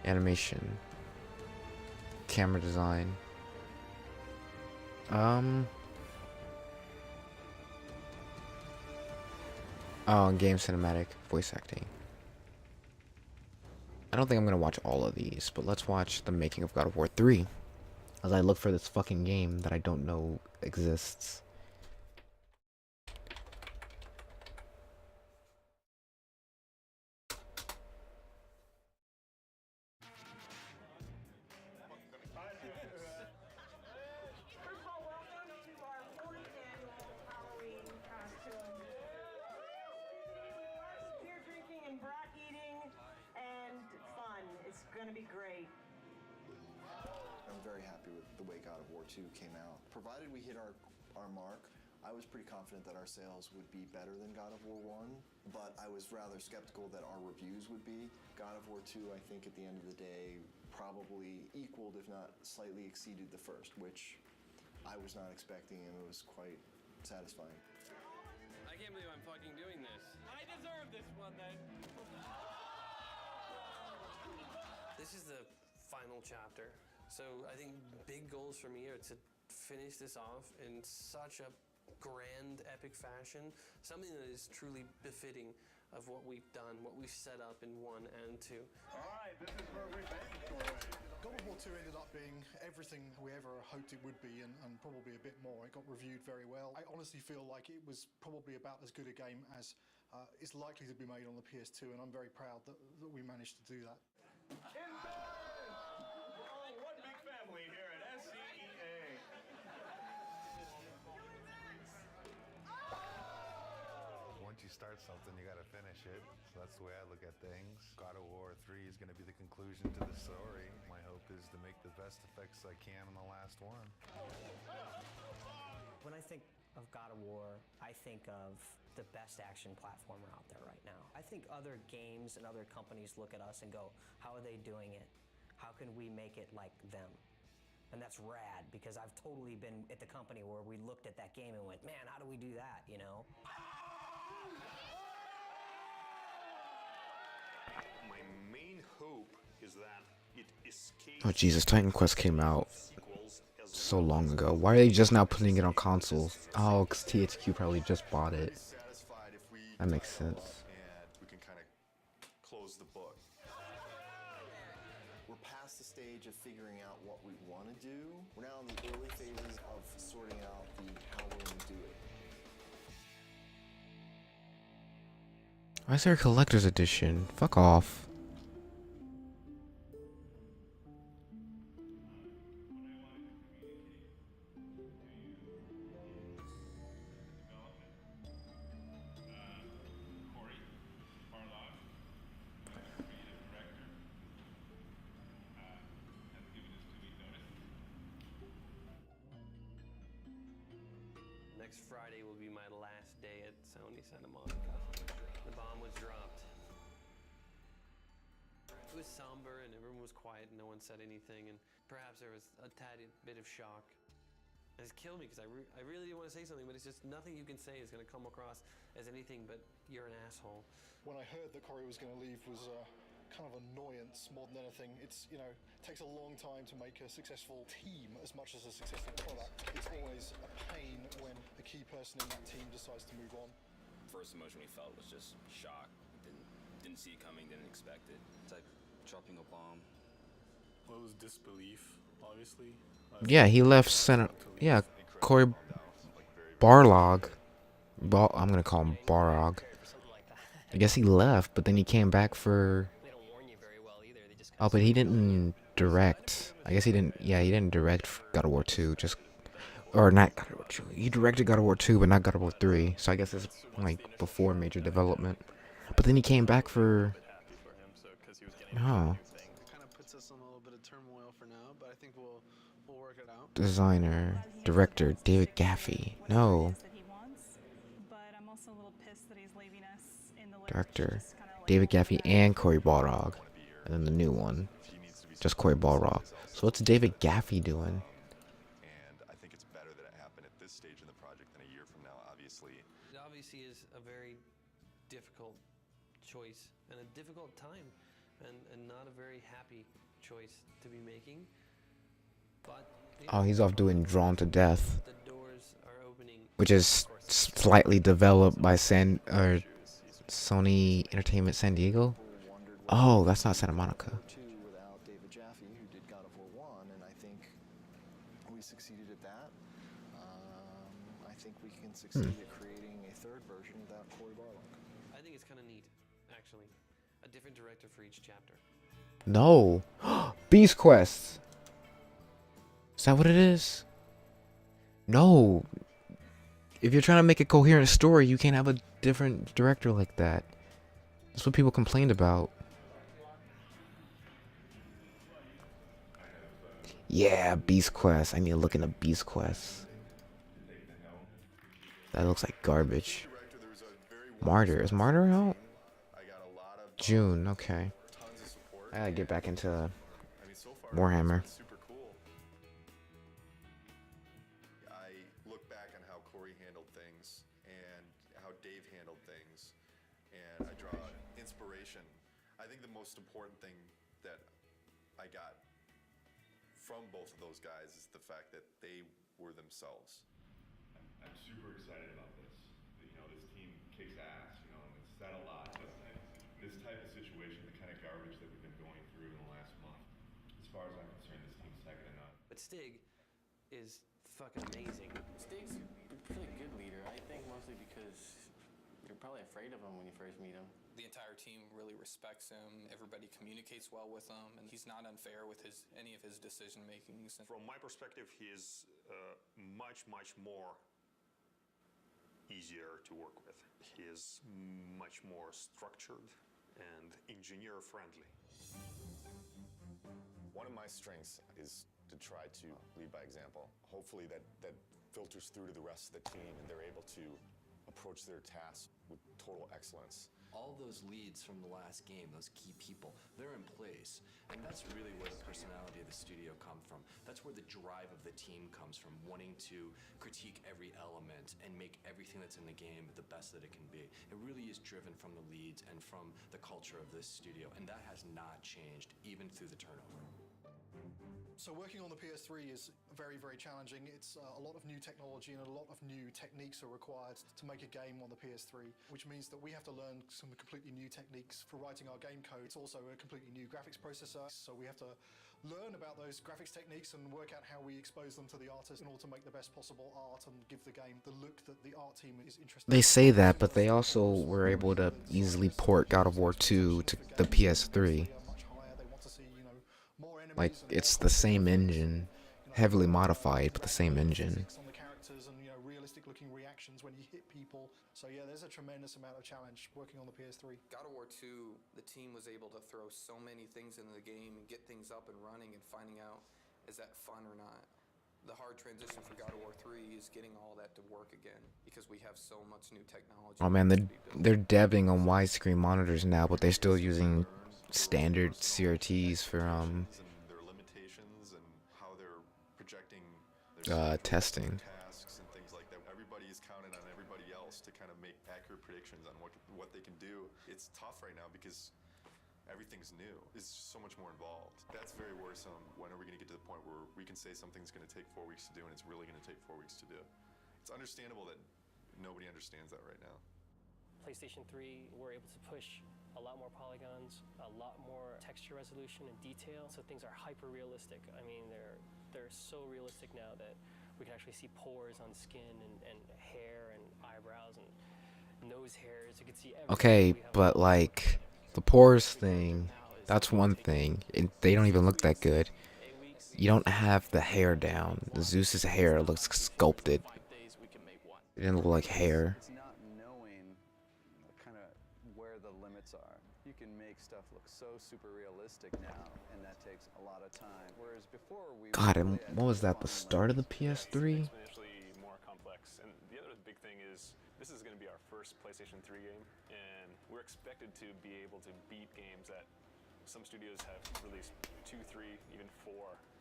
Animation. Camera design. Oh, game cinematic. Voice acting. I don't think I'm gonna watch all of these, but let's watch the making of God of War 3. As I look for this fucking game that I don't know exists. I'm very happy with the way God of War 2 came out. Provided we hit our mark, I was pretty confident that our sales would be better than God of War 1, but I was rather skeptical that our reviews would be. God of War 2, I think at the end of the day, probably equaled, if not slightly exceeded the first, which I was not expecting, and it was quite satisfying. I can't believe I'm fucking doing this. I deserve this one then. This is the final chapter. So I think big goals for me are to finish this off in such a grand, epic fashion, something that is truly befitting of what we've done, what we've set up in 1 and 2. All right, this is where we God of War 2 ended up being everything we ever hoped it would be, and probably a bit more. It got reviewed very well. I honestly feel like it was probably about as good a game as is likely to be made on the PS2, and I'm very proud that we managed to do that. One big family here at SCEA. Once you start something, you gotta finish it. So that's the way I look at things. God of War 3 is gonna be the conclusion to the story. My hope is to make the best effects I can on the last one. When I think of God of War, I think of the best action platformer out there right now. I think other games and other companies look at us and go, how are they doing it? How can we make it like them? And that's rad, because I've totally been at the company where we looked at that game and went, man, how do we do that, you know? My main hope is that it escapes. Oh Jesus, Titan Quest came out so long ago. Why are they just now putting it on consoles? Oh, because THQ probably just bought it. That makes sense. And we can kind of close the book. We're past the stage of figuring out what we want to do. We're now in the early phases of sorting out how we're going to do it. Why is there a collector's edition? Fuck off. Next Friday will be my last day at Sony Santa Monica. The bomb was dropped. It was somber and everyone was quiet and no one said anything, and perhaps there was a tad bit of shock. And it's killed me because I really want to say something, but it's just nothing you can say is going to come across as anything but you're an asshole. When I heard that Cory was going to leave was kind of annoyance more than anything. It's, takes a long time to make a successful team as much as a successful product. It's always a pain when a key person in that team decides to move on. First emotion we felt was just shock. Didn't see it coming, didn't expect it. It's like dropping a bomb. Well, it was disbelief, obviously. Yeah, he left center. Yeah, Cory Barlog. I'm gonna call him Barog. I guess he left, but then he came back for. Oh, but he didn't direct. I guess he didn't. Yeah, he didn't direct God of War 2. Or not God of War 2. He directed God of War 2, but not God of War 3. So I guess it's like before major development. But then he came back for. Oh. Designer, director, David Gaffey. No. Director, David Gaffey and Cory Balrog. And then the new one, just Cory Balrog. So what's David Gaffey doing? And I think it's better that it happened at this stage in the project than a year from now, obviously. It obviously is a very difficult choice and a difficult time and not a very happy choice to be making. But Oh, he's off doing Drawn to Death, the doors are opening. which is slightly developed by Sony Entertainment San Diego. Oh, that's not Santa Monica. Without David Jaffe, who did God of War 1, and I think we succeeded at that. I think we can succeed at creating a third version without Cory Barlog. I think it's kind of neat, actually. A different director for each chapter. No. Beast Quest. Is that what it is? No. If you're trying to make a coherent story, you can't have a different director like that. That's what people complained about. Yeah, Beast Quest. I need to look into Beast Quest. That looks like garbage. Martyr. Is Martyr out? June. Okay. I gotta get back into Warhammer. Super cool. I look back on how Cory handled things and how Dave handled things, and I draw inspiration. I think the most important thing that I got from both of those guys is the fact that they were themselves. I'm super excited about this. You know, this team kicks ass, you know, and it's said a lot, doesn't it? This type of situation, the kind of garbage that we've been going through in the last month, as far as I'm concerned, this team's second to none. But Stig is fucking amazing. Stig's a pretty good leader, I think, mostly because you're probably afraid of him when you first meet him. The entire team really respects him. Everybody communicates well with him, and he's not unfair with any of his decision makings. From my perspective, he is much more easier to work with. He is much more structured and engineer friendly. One of my strengths is to try to lead by example. Hopefully that filters through to the rest of the team and they're able to approach their tasks with total excellence. All those leads from the last game, those key people, they're in place. And that's really where the personality of the studio comes from. That's where the drive of the team comes from, wanting to critique every element and make everything that's in the game the best that it can be. It really is driven from the leads and from the culture of this studio, and that has not changed, even through the turnover. So working on the PS3 is very, very challenging. It's a lot of new technology and a lot of new techniques are required to make a game on the PS3, which means that we have to learn some completely new techniques for writing our game code. It's also a completely new graphics processor, so we have to learn about those graphics techniques and work out how we expose them to the artist in order to make the best possible art and give the game the look that the art team is interested in. They say that, but they also were able to easily port God of War 2 to the PS3. Like, it's the same engine, heavily modified, but the same engine. On the characters and realistic looking reactions when you hit people. So yeah, there's a tremendous amount of challenge working on the PS3. God of War 2, the team was able to throw so many things into the game and get things up and running and finding out, is that fun or not? The hard transition for God of War 3 is getting all that to work again because we have so much new technology. Oh man, they're debbing on widescreen monitors now, but they're still using standard CRTs for testing. Tasks and things like that. Everybody is counting on everybody else to kind of make accurate predictions on what they can do. It's tough right now because everything's new. It's so much more involved. That's very worrisome. When are we going to get to the point where we can say something's going to take 4 weeks to do and it's really going to take 4 weeks to do? It's understandable that nobody understands that right now. PlayStation 3, we're able to push a lot more polygons, a lot more texture resolution and detail, so things are hyper realistic. I mean, they're so realistic now that we can actually see pores on skin and hair and eyebrows and nose hairs. You can see everything. Okay, but like the pores thing, that's one thing. They don't even look that good. You don't have the hair down. Zeus's hair looks sculpted. It didn't look like hair. It's not knowing kind of where the limits are. You can make stuff look so super realistic now, and that takes a lot of time. Whereas before we God, and what was that? The start of the PS3? Exponentially more complex. And the other big thing is this is going to be our first PlayStation 3 game, and we're expected to be able to beat games that some studios have released 2, 3, even 4.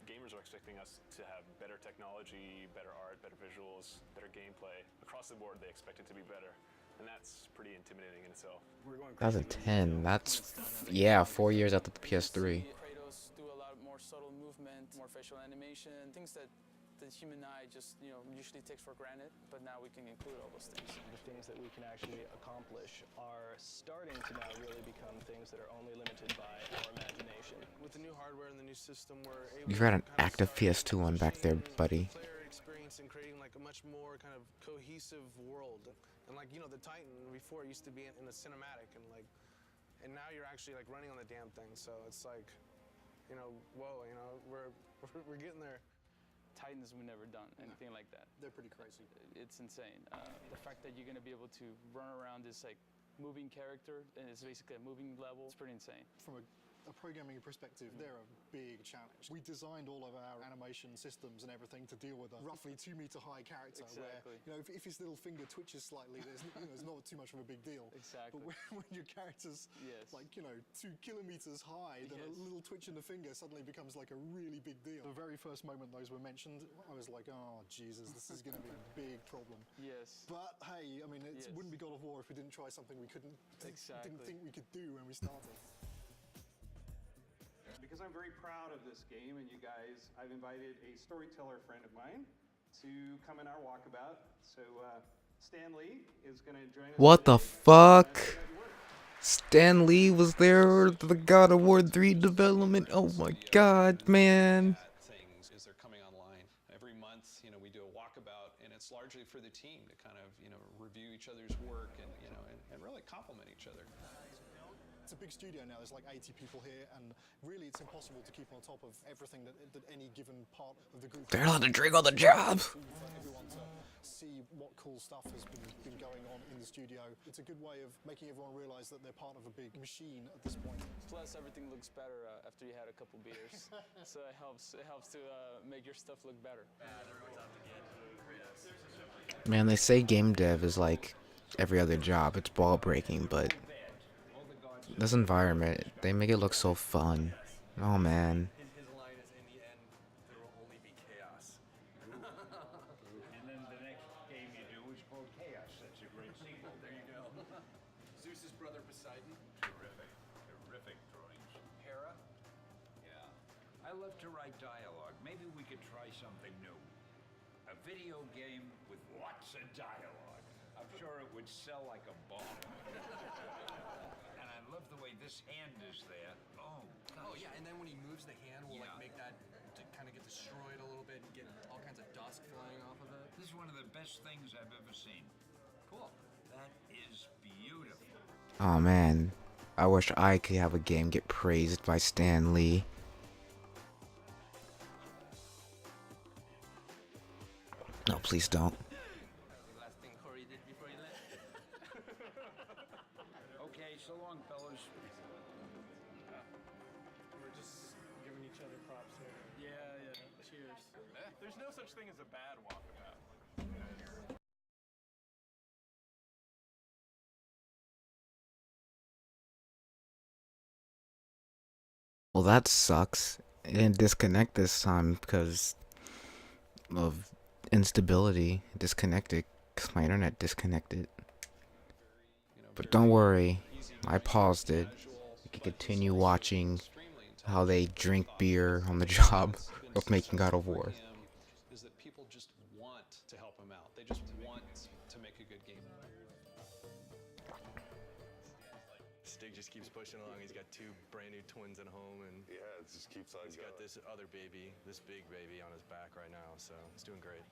Gamers are expecting us to have better technology, better art, better visuals, better gameplay. Across the board, they expect it to be better. and that's pretty intimidating in itself. 2010. That's yeah, 4 years after the PS3. Kratos do a lot more subtle movement, more facial animation, things that the human eye just usually takes for granted, but now we can include all those things. The things that we can actually accomplish are starting to now really become things that are only limited by our imagination. With the new hardware and the new system, we're able You've got an active PS2 one back there, buddy. player experience and creating like a much more kind of cohesive world. And like, the Titan before used to be in a cinematic and now you're actually like running on the damn thing. So it's like, whoa, we're getting there. Titans we've never done anything like that. They're pretty crazy. It's insane. The fact that you're going to be able to run around this like moving character and it's basically a moving level, it's pretty insane. From a programming perspective, they're a big challenge. We designed all of our animation systems and everything to deal with a roughly 2 meter high character. Exactly. Where, if his little finger twitches slightly, there's not too much of a big deal. Exactly. But when your character's like 2 kilometers high, then a little twitch in the finger suddenly becomes like a really big deal. The very first moment those were mentioned, I was like, oh Jesus, this is going to be a big problem. Yes. But hey, I mean, it wouldn't be God of War if we didn't try something we didn't think we could do when we started. Because I'm very proud of this game, and you guys, I've invited a storyteller friend of mine to come in our walkabout. So Stan Lee is going to join us. What the fuck? Stan Lee was there for the God of War 3 development. Oh my god, man. Things as they're coming online. Every month, we do a walkabout, and it's largely for the team to kind of, review each other's work and, and really compliment each other. It's a big studio now, there's like 80 people here, and really it's impossible to keep on top of everything that any given part of the group... They're allowed to drink on the job! For everyone to see what cool stuff has been going on in the studio. It's a good way of making everyone realise that they're part of a big machine at this point. Plus, everything looks better after you had a couple beers, so it helps to make your stuff look better. Man, they say game dev is like every other job. It's ball breaking, but this environment, they make it look so fun. Oh man. His line is, in the end, there will only be chaos. And then the next game you do is called Chaos. That's a great sequel. There you go. Zeus's brother Poseidon. Terrific drawings. Hera. Yeah. I love to write dialogue. Maybe we could try something new. A video game with lots of dialogue. I'm sure it would sell like a bomb. And I love the way this hand is there. Oh, gosh. Oh yeah, and then when he moves the hand, we'll like make that to kind of get destroyed a little bit and get all kinds of dust flying off of it. This is one of the best things I've ever seen. Cool. That is beautiful. Oh man. I wish I could have a game get praised by Stan Lee. No, please don't. Okay, so long, fellas. We're just giving each other props here. Yeah. Cheers. There's no such thing as a bad walkabout. Well, that sucks. It didn't disconnect this time because of instability. It disconnected because my internet disconnected. But don't worry, I paused it. You can continue watching how they drink beer on the job of making God of War. Is that people just want to help him out. They just want to make a good game. Stig just keeps pushing along. He's got 2 brand new twins at home, and it just keeps on he's got this other baby, this big baby on his back right now, so he's doing great.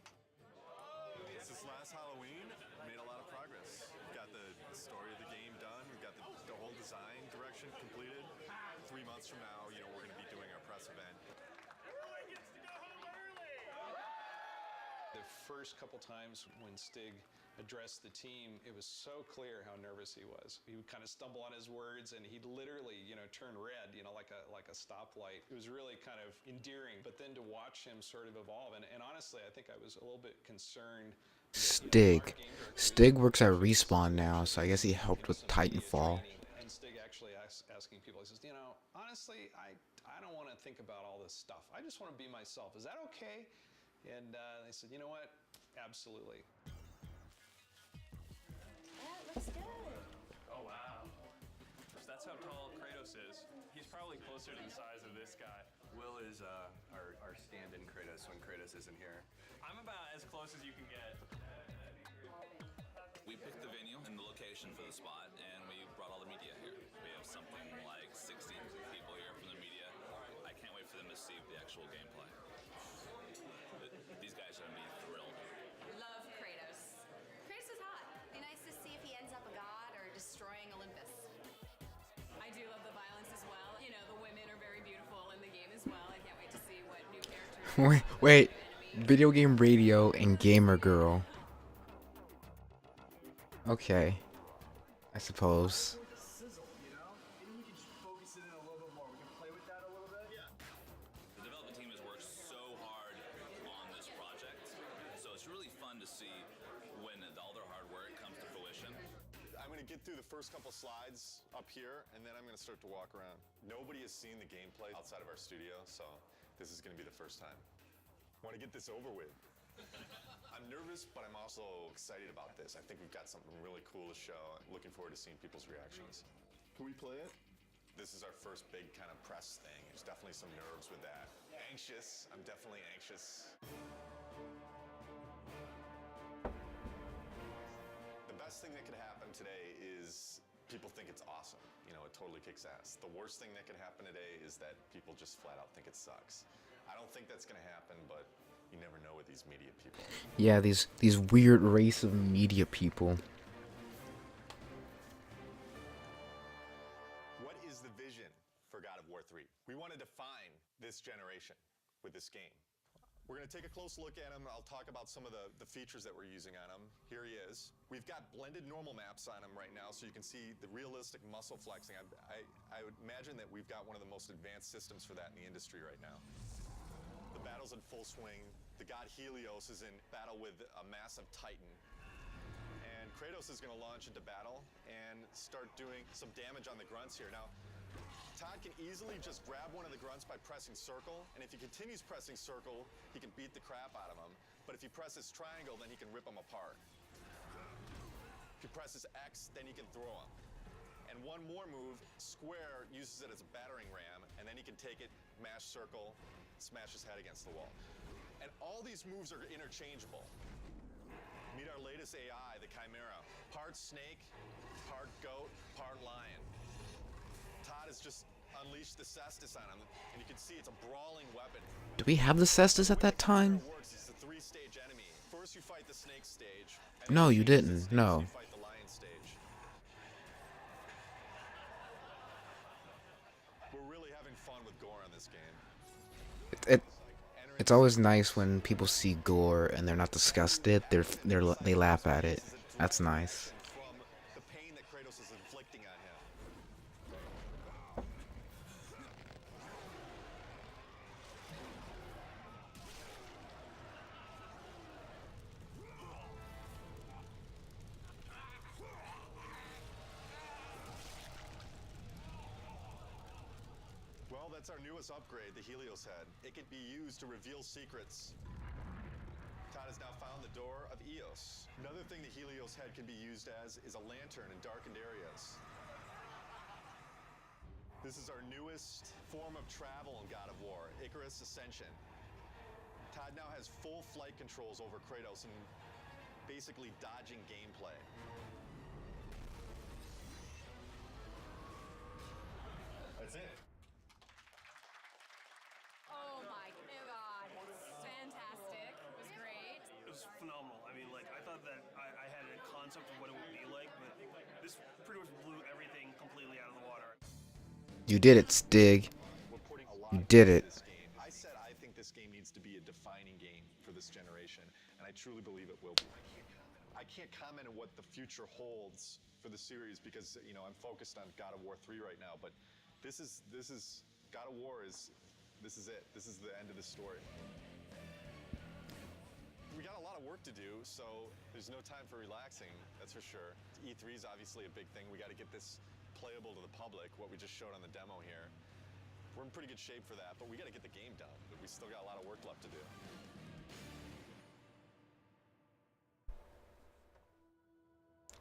Since last Halloween, made a lot of progress. We've got the story of the game done. We've got the whole design direction completed. 3 months from now, we're going to be doing our press event. Everyone gets to go home early! The first couple times when Stig addressed the team, it was so clear how nervous he was. He would kind of stumble on his words, and he'd literally, turn red, like a stoplight. It was really kind of endearing. But then to watch him sort of evolve, and honestly, I think I was a little bit concerned. Stig. Stig works at Respawn now, so I guess he helped with Titanfall. And Stig actually asking people, he says, honestly, I don't want to think about all this stuff. I just want to be myself. Is that okay? And they said, you know what? Absolutely. That looks how tall Kratos is. He's probably closer to the size of this guy. Will is our stand-in Kratos when Kratos isn't here. I'm about as close as you can get. We picked the venue and the location for the spot, and we brought all the media here. We have something like 60 people here from the media. I can't wait for them to see the actual gameplay. These guys are going to be thrilled. Love Kratos. Kratos is hot. Be nice to see if he ends up a god or destroying Olympus. I do love the violence as well. You know, the women are very beautiful in the game as well. I can't wait to see what new characters. Wait, video game radio and gamer girl. Okay, I suppose. The development team has worked so hard on this project, so it's really fun to see when all their hard work comes to fruition. I'm going to get through the first couple slides up here, and then I'm going to start to walk around. Nobody has seen the gameplay outside of our studio, so this is going to be the first time. Want to get this over with. I'm nervous, but I'm also excited about this. I think we've got something really cool to show. I'm looking forward to seeing people's reactions. Can we play it? This is our first big kind of press thing. There's definitely some nerves with that. Anxious. I'm definitely anxious. The best thing that could happen today is people think it's awesome. You know, it totally kicks ass. The worst thing that could happen today is that people just flat out think it sucks. I don't think that's going to happen, but you never know with these media people. Yeah, these weird race of media people. What is the vision for God of War 3? We want to define this generation with this game. We're going to take a close look at him. I'll talk about some of the features that we're using on him. Here he is. We've got blended normal maps on him right now, so you can see the realistic muscle flexing. I would imagine that we've got one of the most advanced systems for that in the industry right now. The battle's in full swing. The god Helios is in battle with a massive titan. And Kratos is going to launch into battle and start doing some damage on the grunts here. Now, Todd can easily just grab one of the grunts by pressing circle, and if he continues pressing circle, he can beat the crap out of him. But if he presses triangle, then he can rip him apart. If he presses X, then he can throw him. And one more move, square uses it as a battering ram, and then he can take it, mash circle, smash his head against the wall. And all these moves are interchangeable. Meet our latest AI, the Chimera. Part snake, part goat, part lion. Todd has just unleashed the Cestus on him, and you can see it's a brawling weapon. Do we have the Cestus at that time? It's a three-stage enemy. First you fight the snake stage. No, you didn't. No. You fight the lion stage. We're really having fun with gore on this game. It's always nice when people see gore and they're not disgusted. They laugh at it. That's nice. From the pain that Kratos is inflicting on him. Well, that's our newest upgrade, the Helios head. It can be used to reveal secrets. Todd has now found the door of Eos. Another thing the Helios head can be used as is a lantern in darkened areas. This is our newest form of travel in God of War, Icarus Ascension. Todd now has full flight controls over Kratos and basically dodging gameplay. That's it. Oh my god. Fantastic. It was great. It was phenomenal. I mean, like, I thought that I had a concept of what it would be like, but this pretty much blew everything completely out of the water. You did it, Stig. You did it. I said I think this game needs to be a defining game for this generation, and I truly believe it will be. I can't comment on what the future holds for the series because, you know, I'm focused on God of War 3 right now, but this is God of War this is it. This is the end of the story. We got a lot of work to do, so there's no time for relaxing, that's for sure. E3 is obviously a big thing. We got to get this playable to the public, what we just showed on the demo here. We're in pretty good shape for that, but we got to get the game done. We still got a lot of work left to do.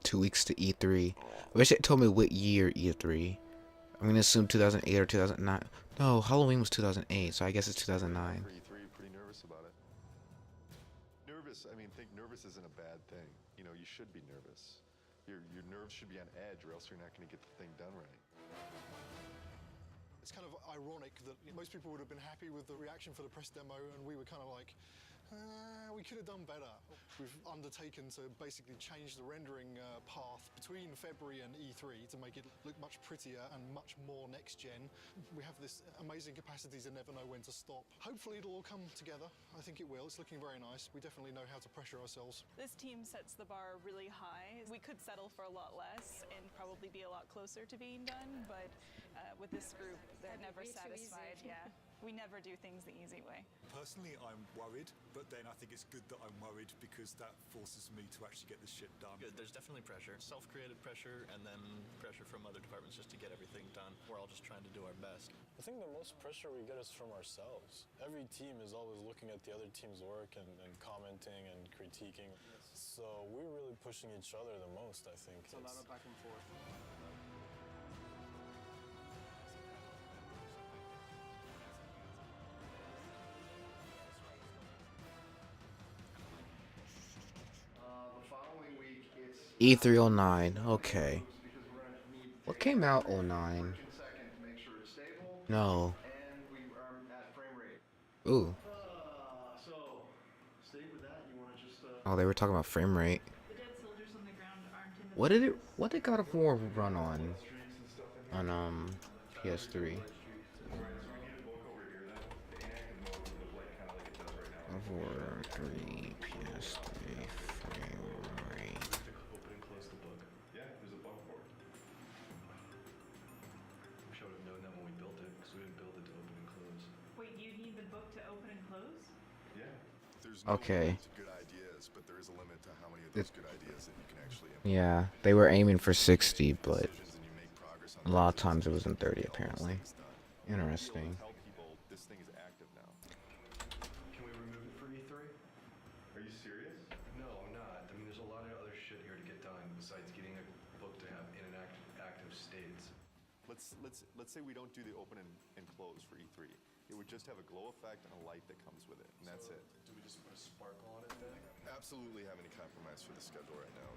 2 weeks to E3. I wish it told me what year E3. I'm gonna assume 2008 or 2009. No, Halloween was 2008, so I guess it's 2009. For E3, pretty nervous about it. Nervous, I mean, think nervous isn't a bad thing. You know, you should be nervous. Your nerves should be on edge, or else you're not going to get the thing done right. It's kind of ironic that most people would have been happy with the reaction for the press demo, and we were kind of like, we could have done better. We've undertaken to basically change the rendering path between February and E3 to make it look much prettier and much more next gen. We have this amazing capacity to never know when to stop. Hopefully it'll all come together. I think it will. It's looking very nice. We definitely know how to pressure ourselves. This team sets the bar really high. We could settle for a lot less and probably be a lot closer to being done, but with this group, they're never satisfied. Yeah, we never do things the easy way. Personally, I'm worried, but then I think it's good that I'm worried because that forces me to actually get this shit done. Good. There's definitely pressure, self-created pressure, and then pressure from other departments just to get everything done. We're all just trying to do our best. I think the most pressure we get is from ourselves. Every team is always looking at the other team's work and commenting and critiquing. So we're really pushing each other the most, I think. It's a lot of back and forth. The following week, it's E309. Okay. What came out 09? make sure it's stable. No. And we are at frame rate. Ooh. So, stay with that. You want to just. Oh, they were talking about frame rate. The dead soldiers on the ground aren't in the. What did God of War run on? PS3. God of War 3 PS3 frame rate. Open and close the book. Yeah, there's a bug for it. We should have known that when we built it, because we didn't build it to open and close. Wait, you need the book to open and close? Yeah. There's no Okay. limit to good ideas, but there is a limit to how many of those good ideas that you can actually implement. Yeah, they were aiming for 60, but a lot of times it was in 30 apparently. Interesting. Tell people this thing is active now. Can we remove it for E3? Are you serious? No, I'm not. I mean, there's a lot of other shit here to get done besides getting a book to have in an active states. Let's say we don't do the open and close for E3. It would just have a glow effect and a light that comes with it, and that's it. Do we just put a sparkle on it then? Absolutely have any compromise for the schedule right now.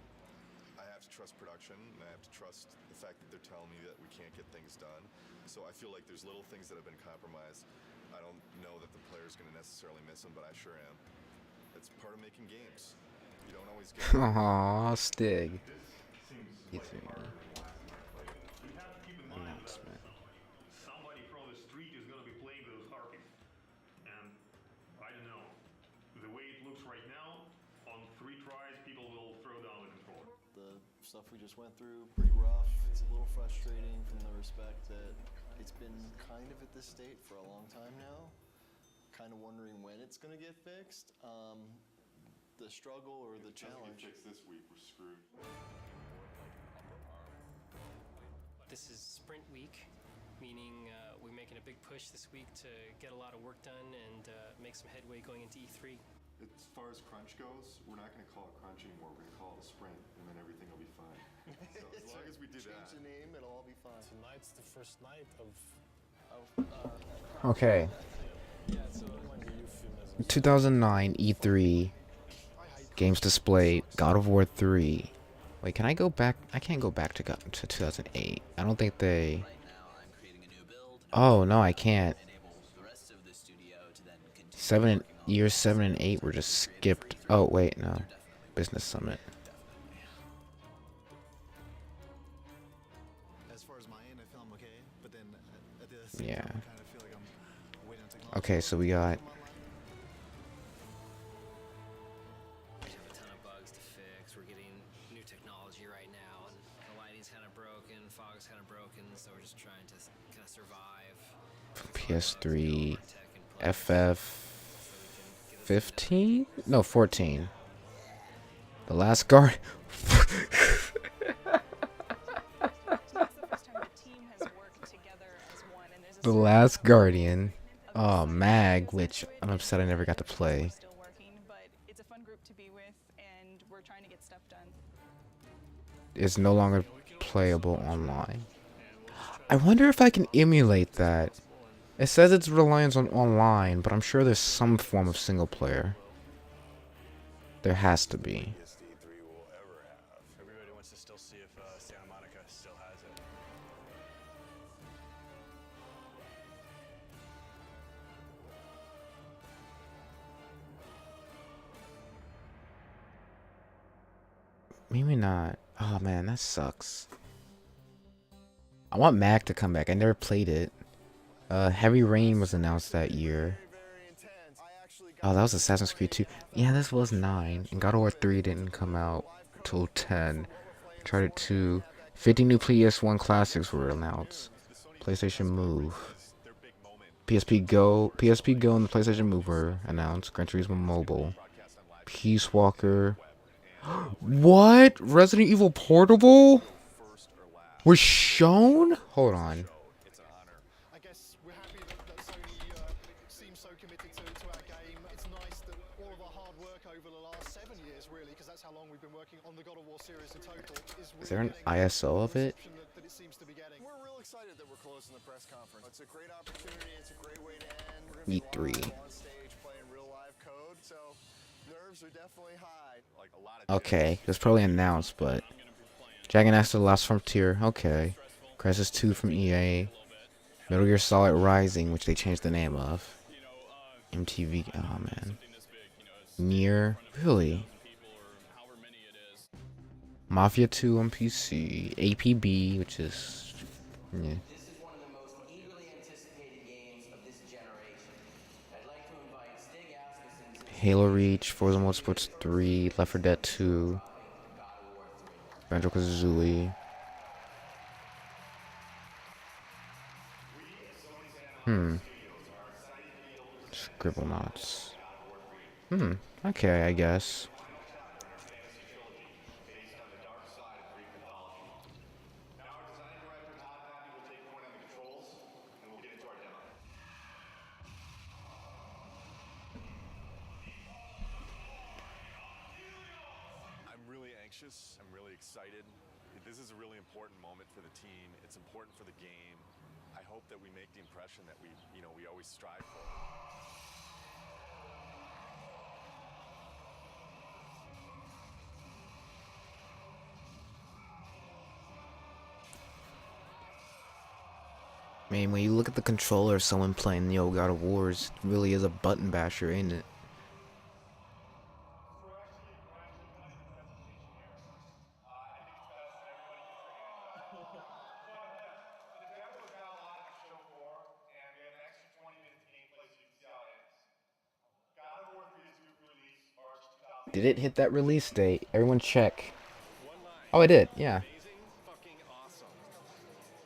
I have to trust production, and I have to trust the fact that they're telling me that we can't get things done. So I feel like there's little things that have been compromised. I don't know that the player's going to necessarily miss them, but I sure am. It's part of making games. You don't always get. Aww, Stig. Announcement. Somebody from the street is going to be playing those harpies. And I don't know. The way it looks right now, on 3 tries, people will throw down the controller. The stuff we just went through, pretty rough. It's a little frustrating from the respect that it's been kind of at this state for a long time now. Kind of wondering when it's going to get fixed. The struggle or the challenge. If it gets fixed this week, we're screwed. This is sprint week, meaning we're making a big push this week to get a lot of work done and make some headway going into E3. As far as crunch goes, we're not going to call it crunch anymore. We're going to call it a sprint, and then everything will be fine. So as long as we do that. Change the name, it'll all be fine. Tonight's the first night of. Okay. Yeah, so it might be euphemism. 2009 E3 games display God of War 3. Wait, can I go back? I can't go back to 2008. I don't think they. Oh no, I can't. Years 7 and 8 were just skipped. Oh wait, no. Business Summit. As far as my end, I feel I'm okay, but then at the same Yeah. time, I kind of feel like I'm waiting on technology. Okay, so we got. We have a ton of bugs to fix. We're getting new technology right now, and the lighting's kind of broken, fog's kind of broken, so we're just trying to kind of survive. PS3 FF 15? No, 14. The Last Guard. The Last Guardian. Oh, Mag, which I'm upset I never got to play. Still working, but it's a fun group to be with, and we're trying to get stuff done. It's no longer playable online. I wonder if I can emulate that. It says it's reliance on online, but I'm sure there's some form of single player. There has to be. PSD3 will ever have. Everybody wants to still see if Santa Monica still has it. Maybe not. Oh man, that sucks. I want Mac to come back. I never played it. Heavy Rain was announced that year. Oh, that was Assassin's Creed 2. Yeah, this was 9. And God of War 3 didn't come out till 10. Uncharted 2. 50 new PS1 classics were announced. PlayStation Move. PSP Go and the PlayStation Move were announced. Gran Turismo Mobile. Peace Walker. What? Resident Evil Portable? Was shown? Hold on. I guess we're happy that Sony seems so committed to our game. It's nice that all of our hard work over the last 7 years, really, because that's how long we've been working on the God of War series in total, Is there an ISO of it? that it seems to be getting. We're real excited that we're closing the press conference. It's a great opportunity. It's a great way to end. We're going to E3. be live on stage playing real live code, so nerves are definitely high. Like a lot of Okay, it was probably announced, but Dragon Age: The Last Frontier. Okay. Crysis 2 from EA. Metal Gear Solid Rising, which they changed the name of. MTV. Oh man. Nier. Really? Mafia 2 on PC. APB, which is. Yeah. Halo Reach, Forza Motorsports 3, Left 4 Dead 2, Banjo-Kazooie. Scribblenauts. Okay, I guess. I'm really anxious. I'm really excited. This is a really important moment for the team. It's important for the game. I hope that we make the impression that we always strive for. Man, when you look at the controller of someone playing the old God of Wars, it really is a button basher, ain't it? Did it hit that release date? Everyone check. Oh, I did, yeah. Fucking awesome.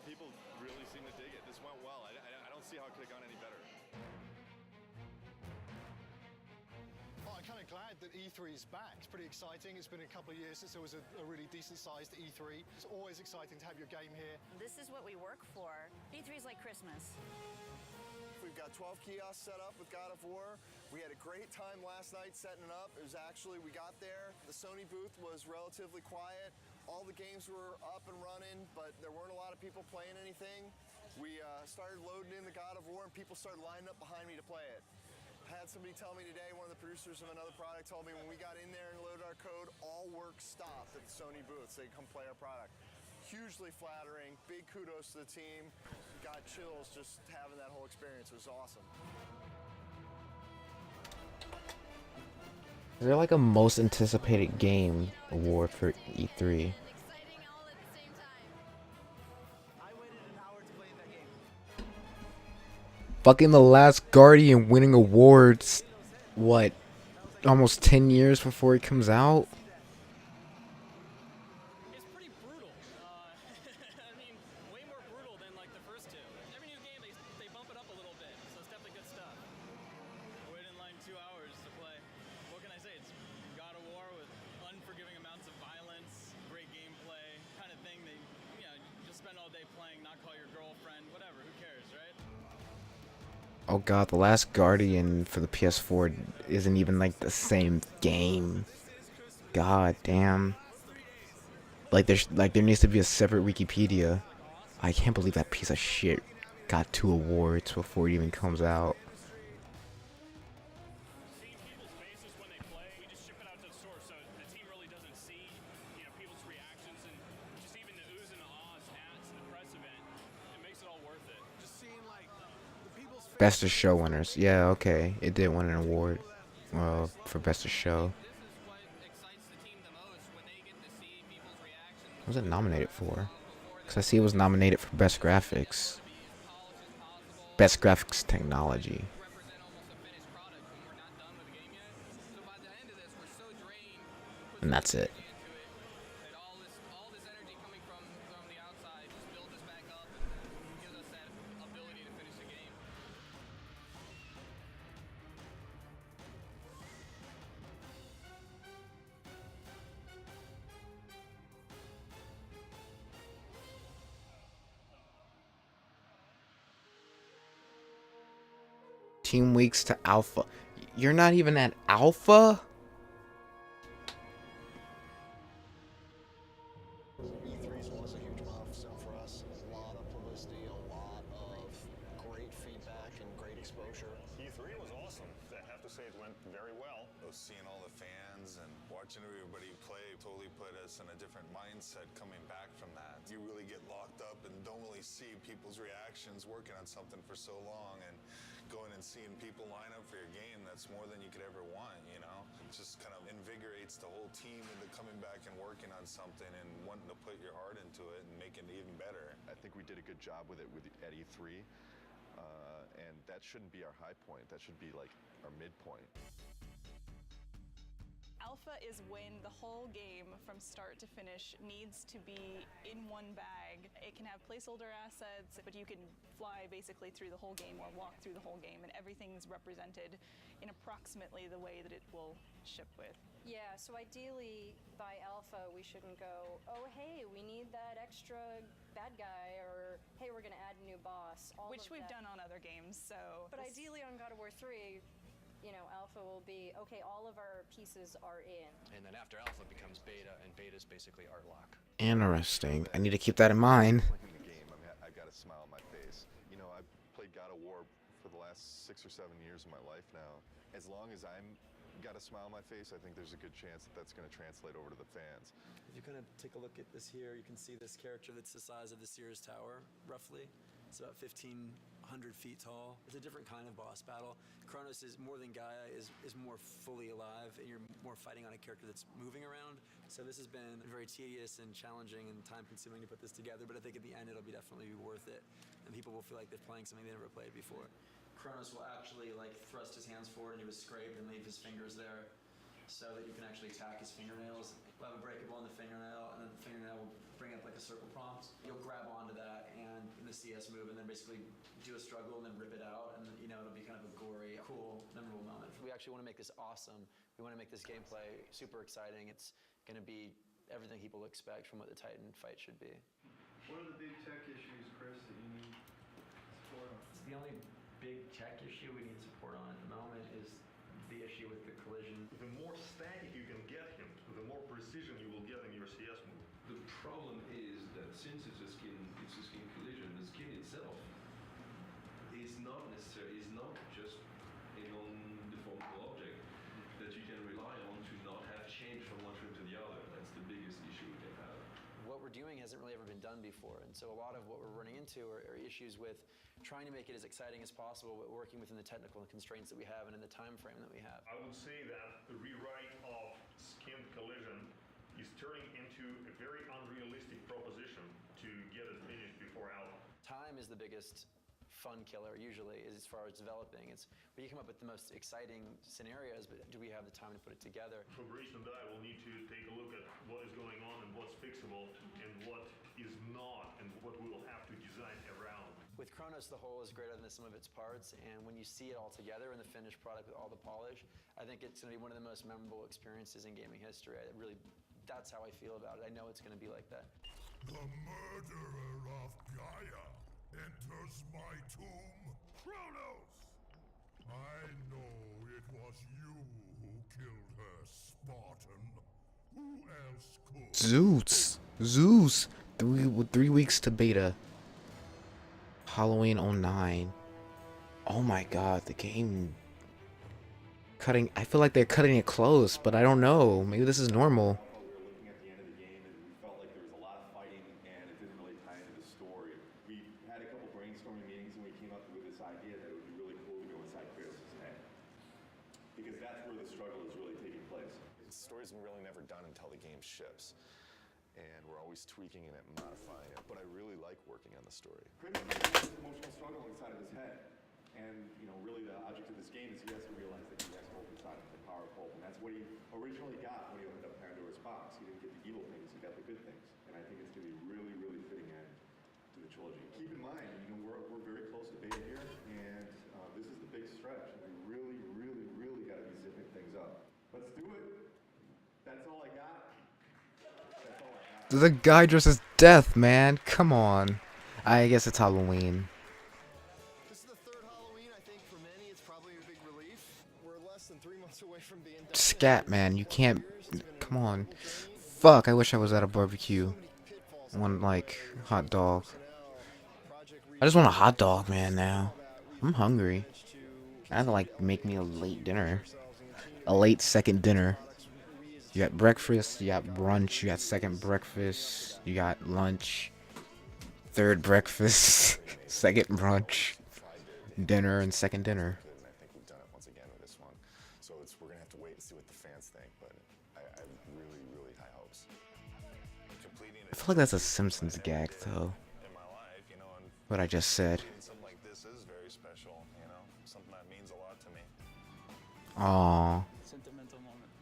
People really seem to dig it. This went well. I don't see how it could have gone any better. Oh, I'm kind of glad that E3 is back. It's pretty exciting. It's been a couple of years since there was a really decent-sized E3. It's always exciting to have your game here. This is what we work for. E3 is like Christmas. We've got 12 kiosks set up with God of War. We had a great time last night setting it up. It was actually, we got there, the Sony booth was relatively quiet. All the games were up and running, but there weren't a lot of people playing anything. We started loading in the God of War and people started lining up behind me to play it. I had somebody tell me today, one of the producers of another product told me when we got in there and loaded our code, all work stopped at the Sony booth so they could come play our product. Hugely flattering, big kudos to the team. Got chills just having that whole experience. It was awesome. Is there like a most anticipated game award for E3? Fucking The Last Guardian winning awards, what, almost 10 years before it comes out? It's pretty brutal. I mean, way more brutal than like the first two. Every new game, they bump it up a little bit, so it's definitely good stuff. I waited in line 2 hours to play. What can I say? It's God of War with unforgiving amounts of violence, great gameplay, kind of thing that, just spend all day playing, not call your girlfriend, whatever, who cares, right? Oh god, The Last Guardian for the PS4 isn't even like the same game. God damn. Like there needs to be a separate Wikipedia. I can't believe that piece of shit got 2 awards before it even comes out. Seeing people's faces when they play, we just ship it out to the store, so the team really doesn't see, you know, people's reactions and just even the oohs and the ahs at the press event. It makes it all worth it. Just seeing like the people's Best of show winners. Yeah, okay. It did win an award. Well, for best of show. What was it nominated for? Because I see it was nominated for best graphics. Best graphics technology. And that's it. Team weeks to alpha. You're not even at alpha? E3's was a huge milestone for us. A lot of publicity, a lot of great feedback and great exposure. E3 was awesome. I have to say it went very well. Seeing all the fans and watching everybody play totally put us in a different mindset coming back from that. You really get locked up and don't really see people's reactions working on something for so long, and going and seeing people line up for your game, that's more than you could ever want, you know? It just kind of invigorates the whole team into coming back and working on something and wanting to put your heart into it and make it even better. I think we did a good job with it at E3, and that shouldn't be our high point. That should be like our midpoint. Alpha is when the whole game from start to finish needs to be in one bag. It can have placeholder assets, but you can fly basically through the whole game or walk through the whole game, and everything's represented in approximately the way that it will ship with. Yeah, so ideally by alpha we shouldn't go, oh hey, we need that extra bad guy, or hey, we're gonna add a new boss. Which we've done on other games, so. But ideally on God of War 3, you know, alpha will be, okay, all of our pieces are in. And then after alpha becomes beta, and beta is basically art lock. Interesting. I need to keep that in mind. In the game, I've got a smile on my face. You know, I've played God of War for the last 6 or 7 years of my life now. As long as I'm got a smile on my face, I think there's a good chance that that's going to translate over to the fans. If you kind of take a look at this here, you can see this character that's the size of the Sears Tower, roughly. It's about 1,500 feet tall. It's a different kind of boss battle. Kronos is more than Gaia, is more fully alive, and you're more fighting on a character that's moving around. So this has been very tedious and challenging and time-consuming to put this together, but I think at the end it'll be definitely be worth it, and people will feel like they're playing something they never played before. Kronos will actually like thrust his hands forward into his scrape and leave his fingers there, so that you can actually attack his fingernails. We'll have a breakable in the fingernail, and then the fingernail will bring up like a circle prompt. You'll grab onto that and in the CS move, and then basically do a struggle and then rip it out, and you know, it'll be kind of a gory, cool, memorable moment. We actually want to make this awesome. We want to make this gameplay super exciting. It's going to be everything people expect from what the Titan fight should be. What are the big tech issues, Chris, that you need support on? The only big tech issue we need support on at the moment is the issue with the collision. The more static you can get him, the more precision you will get in your CS move. The problem is that since it's a skin collision, the skin itself is not just a non-deformable object that you can rely on to not have change from one frame to the other. That's the biggest issue we can have. What we're doing hasn't really ever been done before, and so a lot of what we're running into are issues with trying to make it as exciting as possible, but working within the technical constraints that we have and in the time frame that we have. I would say that the rewrite of skin collision is turning into a very unrealistic proposition to get it finished before alpha. Time is the biggest fun killer usually as far as developing. It's we come up with the most exciting scenarios, but do we have the time to put it together? Fabrice and I will need to take a look at what is going on and what's fixable and what is not, and what we will have to design around. With Kronos, the whole is greater than the sum of its parts, and when you see it all together in the finished product with all the polish, I think it's going to be one of the most memorable experiences in gaming history. That's how I feel about it. I know it's going to be like that. The murderer of Gaia enters my tomb. Kronos! I know it was you who killed her, Spartan. Who else could? Zeus. 3 weeks to beta. Halloween '09. Oh my god, the game cutting. I feel like they're cutting it close, but I don't know. Maybe this is normal. We were looking at the end of the game and we felt like there was a lot of fighting and it didn't really tie into the story. We had a couple brainstorming meetings and we came up with this idea that it would be really cool to go inside Kratos' head. Because that's where the struggle is really taking place. The story's really never done until the game ships. And we're always tweaking it and modifying it. But I really like working on the story. Kratos has this emotional struggle inside of his head. And, you know, really the object of this game is he has to realize that he has hope inside of him, the power of hope. And that's what he originally got when he opened up Pandora's box. He didn't get the evil things, he got the good things. And I think it's going to be really, really fitting end to the trilogy. Keep in mind, you know, we're very close to beta here, and this is the big stretch. And we really, really, really got to be zipping things up. Let's do it. That's all I got. That's all I got. The guy dressed as Death, man. Come on. I guess it's Halloween. Scat, man. You can't. Come on. Fuck, I wish I was at a barbecue. I want, like, hot dog. I just want a hot dog, man, now. I'm hungry. I have to, like, make me a late dinner. A late second dinner. You got breakfast, you got brunch, you got second breakfast, you got lunch, third breakfast, second brunch, dinner, and second dinner. And I think we've done it once again with this one. So we're going to have to wait and see what the fans think. But I have really, really high hopes. I feel like that's a Simpsons gag, though. What I just said. Something like this is very special, you know? Something that means a lot to me. Aww. Sentimental moment.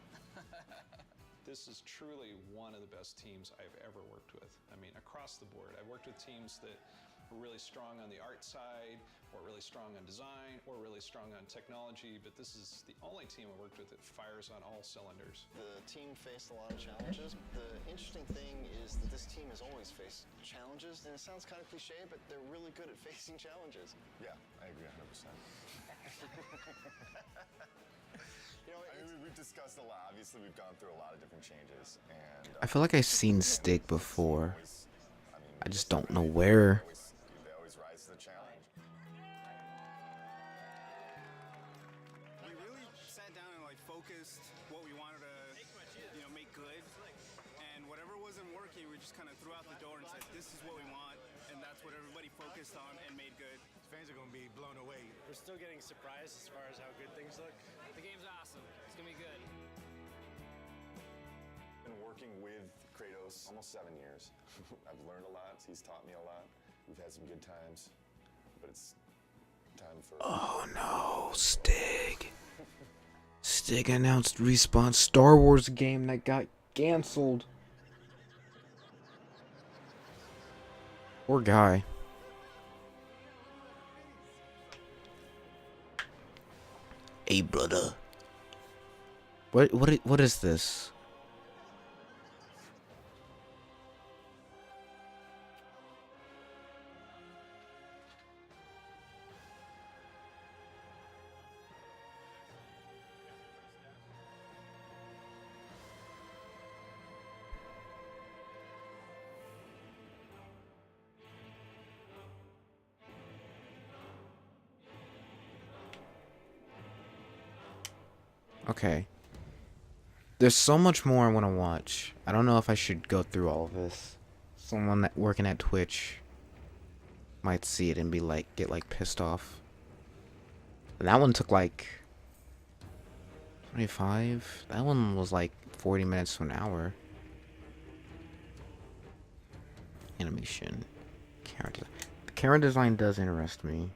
This is truly one of the best teams I've ever worked with. I mean, across the board. I've worked with teams that were really strong on the art side, or really strong on design, or really strong on technology, but this is the only team I worked with that fires on all cylinders. The team faced a lot of challenges. The interesting thing is that this team has always faced challenges, and it sounds kind of cliche, but they're really good at facing challenges. Yeah, I agree 100%. You know, I mean, we've discussed a lot. Obviously, we've gone through a lot of different changes, and I feel like I've seen Stig before. I just don't know where. they always rise to the challenge. We really sat down and like focused what we wanted to, you know, make good, and whatever wasn't working, we just kind of threw out the door and said, "This is what we want," and that's what everybody focused on and made good. Fans are going to be blown away. We're still getting surprised as far as how good things look. The game's awesome. It's gonna be good. Been working with Kratos almost 7 years. I've learned a lot. He's taught me a lot. We've had some good times, but it's time for. Oh no, Stig. Stig announced Respawn Star Wars game that got cancelled. Poor guy. Hey, brother. What is this? Okay. There's so much more I want to watch. I don't know if I should go through all of this. Someone that working at Twitch might see it and be like, get like pissed off. And that one took like 25. That one was like 40 minutes to an hour. Animation. Camera design. The camera design does interest me.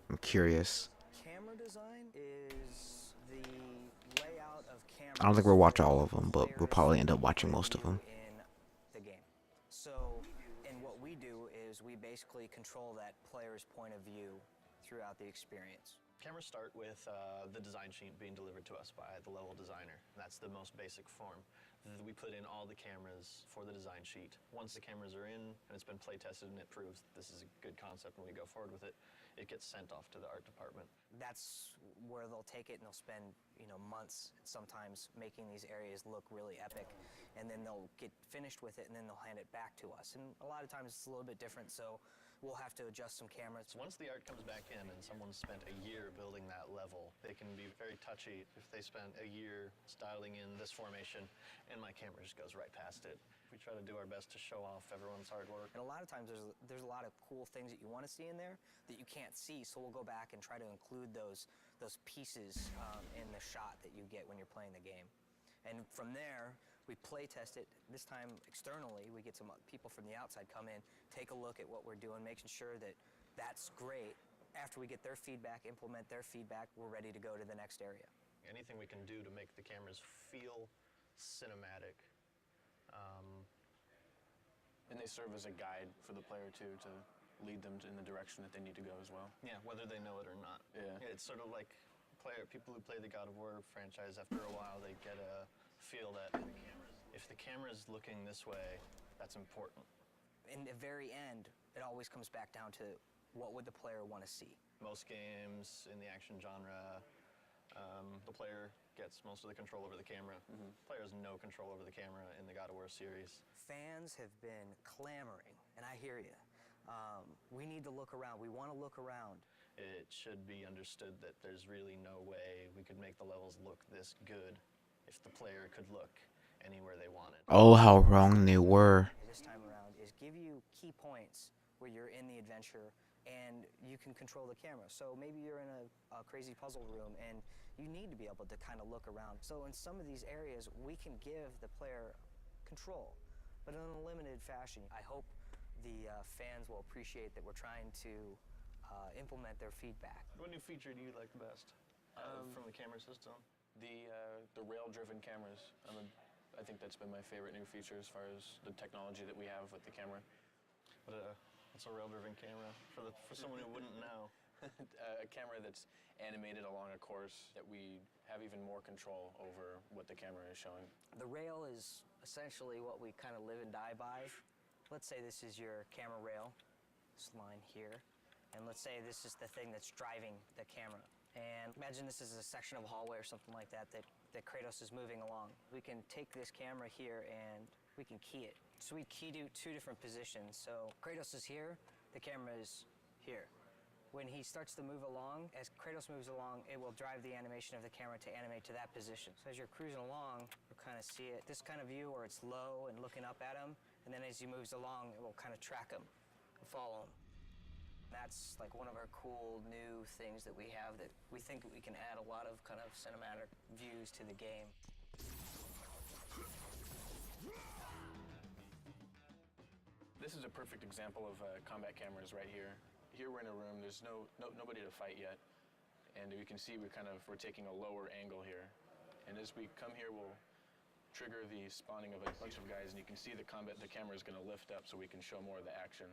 I'm curious. Camera design is the layout of cameras. I don't think we'll watch all of them, but we'll probably end up watching most of them. In the game. So, and what we do is we basically control that player's point of view throughout the experience. Cameras start with the design sheet being delivered to us by the level designer. That's the most basic form. We put in all the cameras for the design sheet. Once the cameras are in and it's been play tested and it proves this is a good concept and we go forward with it, it gets sent off to the art department. That's where they'll take it and they'll spend, you know, months sometimes making these areas look really epic, and then they'll get finished with it and then they'll hand it back to us. And a lot of times it's a little bit different, so we'll have to adjust some cameras. Once the art comes back in and someone's spent a year building that level, they can be very touchy if they spent a year styling in this formation and my camera just goes right past it. We try to do our best to show off everyone's hard work. And a lot of times there's a lot of cool things that you want to see in there that you can't see, so we'll go back and try to include those pieces in the shot that you get when you're playing the game. And from there, we play test it, this time externally. We get some people from the outside come in, take a look at what we're doing, making sure that that's great. After we get their feedback, implement their feedback, we're ready to go to the next area. Anything we can do to make the cameras feel cinematic. And they serve as a guide for the player too, to lead them in the direction that they need to go as well. Yeah, whether they know it or not. Yeah. It's sort of like people who play the God of War franchise, after a while they get a feel that if the camera's looking this way, that's important. In the very end, it always comes back down to what would the player want to see. Most games in the action genre, the player gets most of the control over the camera. The player has no control over the camera in the God of War series. Fans have been clamoring, and I hear you. We need to look around. We want to look around. It should be understood that there's really no way we could make the levels look this good if the player could look anywhere they wanted. Oh, how wrong they were. This time around is give you key points where you're in the adventure and you can control the camera. So maybe you're in a crazy puzzle room and you need to be able to kind of look around. So in some of these areas, we can give the player control, but in a limited fashion. I hope the fans will appreciate that we're trying to implement their feedback. What new feature do you like the best from the camera system? The rail-driven cameras. I think that's been my favorite new feature as far as the technology that we have with the camera. What's a rail-driven camera for someone who wouldn't know? A camera that's animated along a course that we have even more control over what the camera is showing. The rail is essentially what we kind of live and die by. Let's say this is your camera rail, this line here, and let's say this is the thing that's driving the camera. And imagine this is a section of a hallway or something like that Kratos is moving along. We can take this camera here and we can key it. So we key to two different positions. So Kratos is here, the camera is here. When he starts to move along, as Kratos moves along, it will drive the animation of the camera to animate to that position. So as you're cruising along, you'll kind of see it, this kind of view where it's low and looking up at him, and then as he moves along, it will kind of track him and follow him. That's like one of our cool new things that we have that we think we can add a lot of kind of cinematic views to the game. This is a perfect example of combat cameras right here. Here we're in a room, there's nobody to fight yet. And you can see we're taking a lower angle here. And as we come here, we'll trigger the spawning of a bunch of guys, and you can see the camera is gonna lift up so we can show more of the action.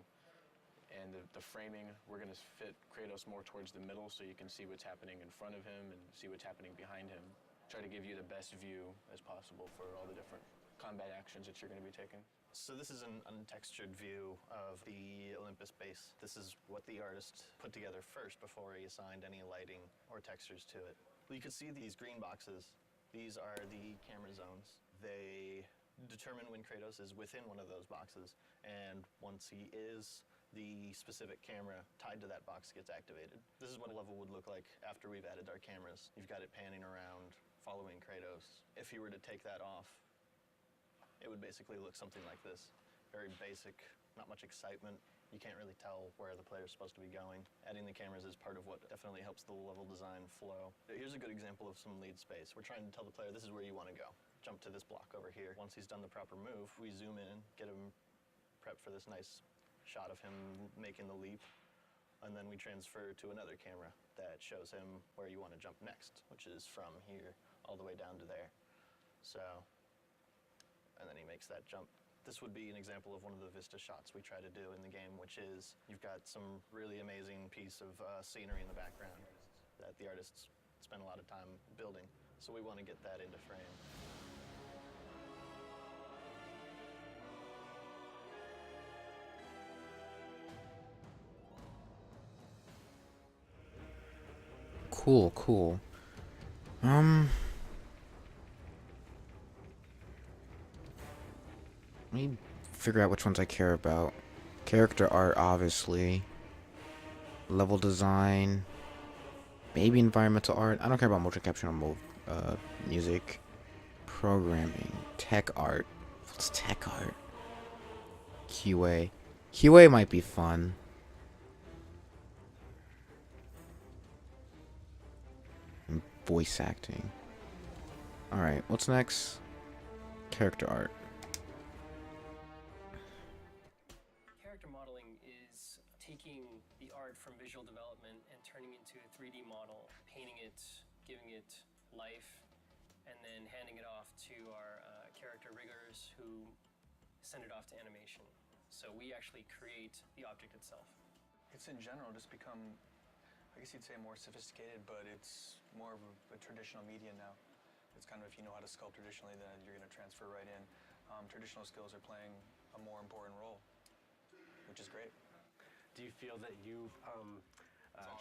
And the framing, we're going to fit Kratos more towards the middle so you can see what's happening in front of him and see what's happening behind him. Try to give you the best view as possible for all the different combat actions that you're going to be taking. So this is an untextured view of the Olympus base. This is what the artist put together first before he assigned any lighting or textures to it. You can see these green boxes. These are the camera zones. They determine when Kratos is within one of those boxes, and once he is, the specific camera tied to that box gets activated. This is what a level would look like after we've added our cameras. You've got it panning around, following Kratos. If you were to take that off, it would basically look something like this. Very basic, not much excitement. You can't really tell where the player's supposed to be going. Adding the cameras is part of what definitely helps the level design flow. Here's a good example of some lead space. We're trying to tell the player this is where you want to go. Jump to this block over here. Once he's done the proper move, we zoom in, get him prepped for this nice shot of him making the leap, and then we transfer to another camera that shows him where you want to jump next, which is from here all the way down to there. So, and then he makes that jump. This would be an example of one of the vista shots we try to do in the game, which is you've got some really amazing piece of scenery in the background that the artists spent a lot of time building. So we want to get that into frame. Cool. Let me figure out which ones I care about. Character art, obviously. Level design. Maybe environmental art. I don't care about motion capture or music. Programming. Tech art. What's tech art? QA. QA might be fun. And voice acting. Alright, what's next? Character art. Character modeling is taking the art from visual development and turning it into a 3D model, painting it, giving it life, and then handing it off to our character riggers who send it off to animation. So we actually create the object itself. It's in general just become, I guess you'd say, more sophisticated, but it's more of a traditional media now. It's kind of, if you know how to sculpt traditionally, then you're going to transfer right in. Traditional skills are playing a more important role, which is great. Do you feel that you've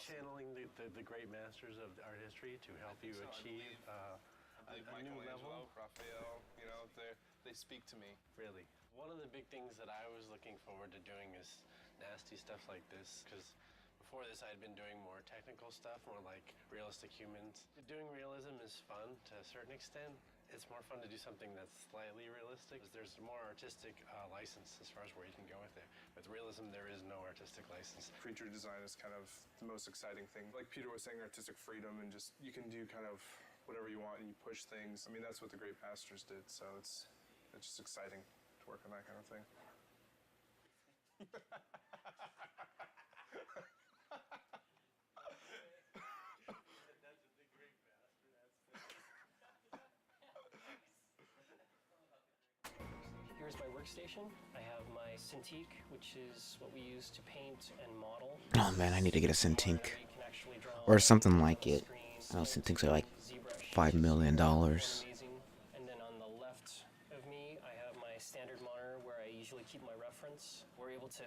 channeling the great masters of art history to help you achieve a new level? Raphael, you know, they speak to me. Really. One of the big things that I was looking forward to doing is nasty stuff like this, because before this I had been doing more technical stuff, more like realistic humans. Doing realism is fun to a certain extent. It's more fun to do something that's slightly realistic. There's more artistic license as far as where you can go with it. With realism, there is no artistic license. Creature design is kind of the most exciting thing. Like Peter was saying, artistic freedom, and just you can do kind of whatever you want and you push things. I mean, that's what the great masters did, so it's just exciting to work on that kind of thing. Here's my workstation. I have my Cintiq, which is what we use to paint and model. Oh man, I need to get a Cintiq. Or something like it. I know Cintiqs are like $5 million. And then on the left of me, I have my standard monitor where I usually keep my reference. We're able to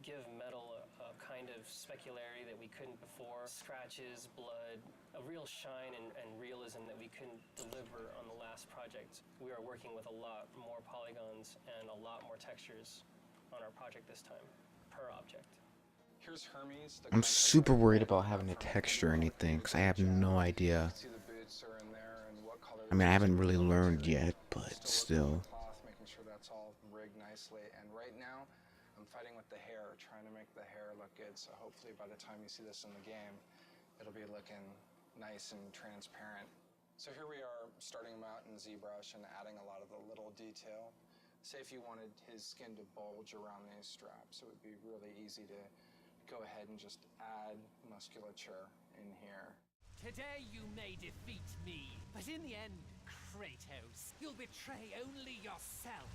give metal a kind of specularity that we couldn't before. Scratches, blood, a real shine and realism that we couldn't deliver on the last project. We are working with a lot more polygons and a lot more textures on our project this time, per object. Here's Hermes. I'm super worried about having a texture or anything, because I have no idea. I mean, I haven't really learned yet, but still. Making sure that's all rigged nicely. And right now, I'm fighting with the hair, trying to make the hair look good. So hopefully by the time you see this in the game, it'll be looking nice and transparent. So here we are starting him out in ZBrush and adding a lot of the little detail. Say if you wanted his skin to bulge around these straps, it would be really easy to go ahead and just add musculature in here. Today you may defeat me, but in the end, Kratos, you'll betray only yourself.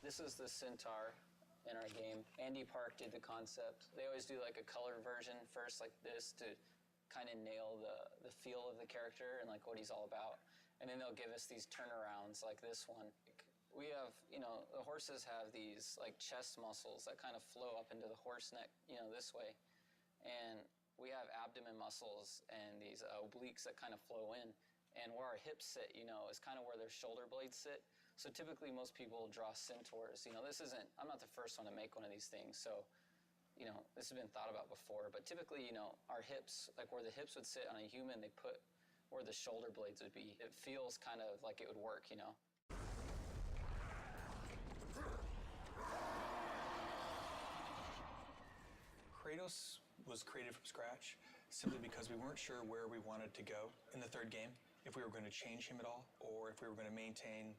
This is the centaur in our game. Andy Park did the concept. They always do like a color version first, like this, to kind of nail the feel of the character and like what he's all about. And then they'll give us these turnarounds like this one. We have, you know, the horses have these like chest muscles that kind of flow up into the horse neck, you know, this way. And we have abdomen muscles and these obliques that kind of flow in. And where our hips sit, you know, is kind of where their shoulder blades sit. So typically most people draw centaurs. You know, I'm not the first one to make one of these things. So, you know, this has been thought about before. But typically, you know, our hips, like where the hips would sit on a human, they put where the shoulder blades would be. It feels kind of like it would work, you know. Kratos was created from scratch simply because we weren't sure where we wanted to go in the third game, if we were going to change him at all, or if we were going to maintain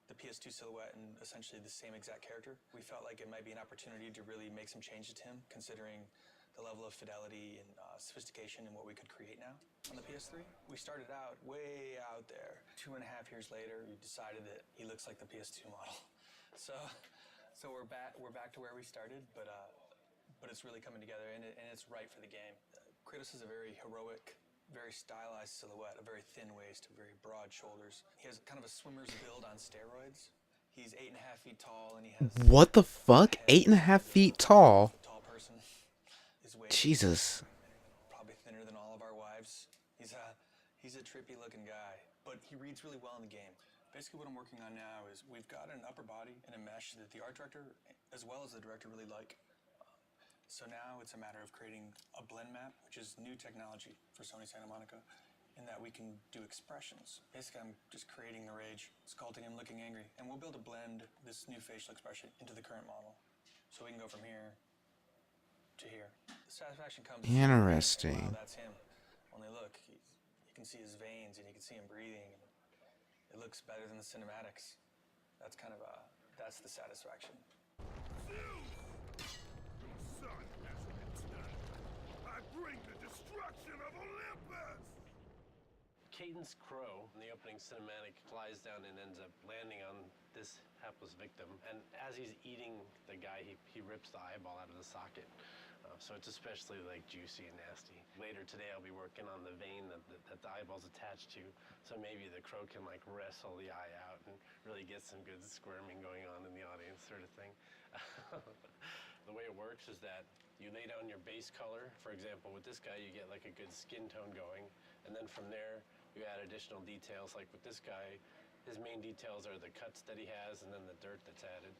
the PS2 silhouette and essentially the same exact character. We felt like it might be an opportunity to really make some changes to him, considering the level of fidelity and sophistication in what we could create now on the PS3. We started out way out there. 2.5 years later, we decided that he looks like the PS2 model. So we're back to where we started, but it's really coming together, and it's right for the game. Kratos is a very heroic, very stylized silhouette, a very thin waist, very broad shoulders. He has kind of a swimmer's build on steroids. He's 8.5 feet tall, and he has... What the fuck? 8.5 feet tall? Tall person. His waist, Jesus. probably thinner than all of our wives. He's a trippy looking guy, but he reads really well in the game. Basically what I'm working on now is we've got an upper body and a mesh that the art director as well as the director really like. So now it's a matter of creating a blend map, which is new technology for Sony Santa Monica, in that we can do expressions. Basically, I'm just creating the rage, sculpting him looking angry, and we'll be able to blend this new facial expression into the current model. So we can go from here to here. The satisfaction comes. Interesting. Wow, that's him. Only look, you can see his veins and you can see him breathing. And it looks better than the cinematics. That's kind of that's the satisfaction. Son has returned. I bring the destruction of Olympus! Caden's crow in the opening cinematic flies down and ends up landing on this hapless victim. And as he's eating the guy, he rips the eyeball out of the socket. So it's especially like juicy and nasty. Later today I'll be working on the vein that the eyeball's attached to. So maybe the crow can like wrestle the eye out and really get some good squirming going on in the audience sort of thing. The way it works is that you lay down your base color. For example, with this guy you get like a good skin tone going. And then from there you add additional details. Like with this guy, his main details are the cuts that he has and then the dirt that's added.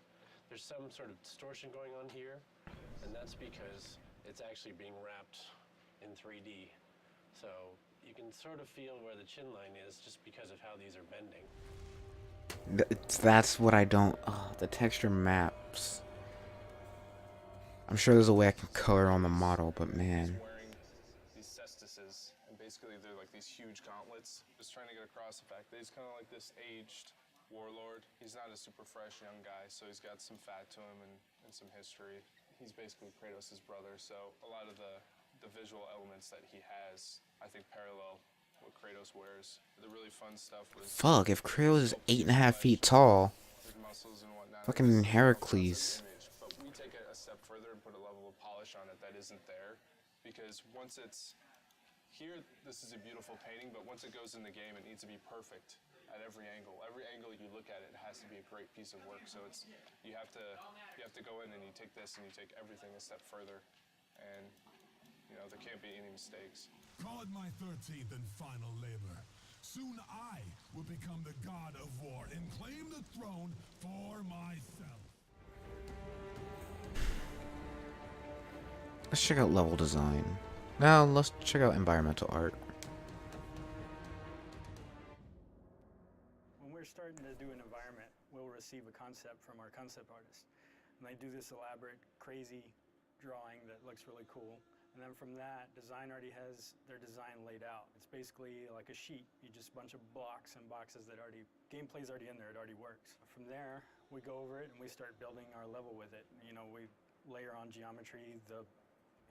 There's some sort of distortion going on here, and that's because it's actually being wrapped in 3D. So you can sort of feel where the chin line is just because of how these are bending. That's what I don't... the texture maps. I'm sure there's a way I can color on the model, but man. He's wearing these cestises, and basically they're like these huge gauntlets, just trying to get across the fact that he's kind of like this aged warlord. He's not a super fresh young guy, so he's got some fat to him and some history. He's basically Kratos' brother, so a lot of the visual elements that he has, I think, parallel what Kratos wears. The really fun stuff was... Fuck, if Kratos is 8.5 feet tall. His muscles and whatnot. Fucking Heracles. But we take it a step further and put a level of polish on it that isn't there. Because once it's... Here, this is a beautiful painting, but once it goes in the game, it needs to be perfect at every angle. Every angle you look at it has to be a great piece of work. So it's you have to go in and you take this and you take everything a step further, and you know there can't be any mistakes. Call it my 13th and final labor. Soon I will become the god of war and claim the throne for myself. Let's check out level design. Now let's check out environmental art. When we're starting to do an environment, we'll receive a concept from our concept artist. And they do this elaborate, crazy drawing that looks really cool. And then from that, design already has their design laid out. It's basically like a sheet. You just a bunch of blocks and boxes that gameplay's already in there, it already works. From there, we go over it and we start building our level with it. You know, we layer on geometry, the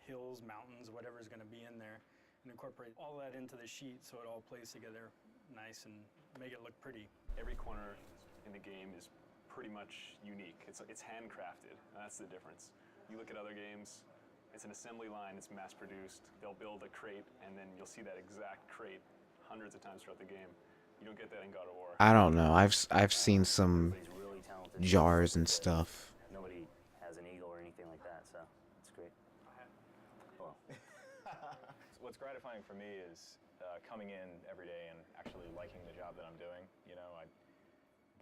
hills, mountains, whatever is going to be in there, and incorporate all that into the sheet so it all plays together nice and make it look pretty. Every corner in the game is pretty much unique. It's handcrafted, and that's the difference. You look at other games, it's an assembly line, it's mass produced. They'll build a crate, and then you'll see that exact crate hundreds of times throughout the game. You don't get that in God of War. I don't know. I've seen some jars and stuff. Nobody has an eagle or anything like that, so it's great. Hello. What's gratifying for me is coming in every day and actually liking the job that I'm doing. You know, I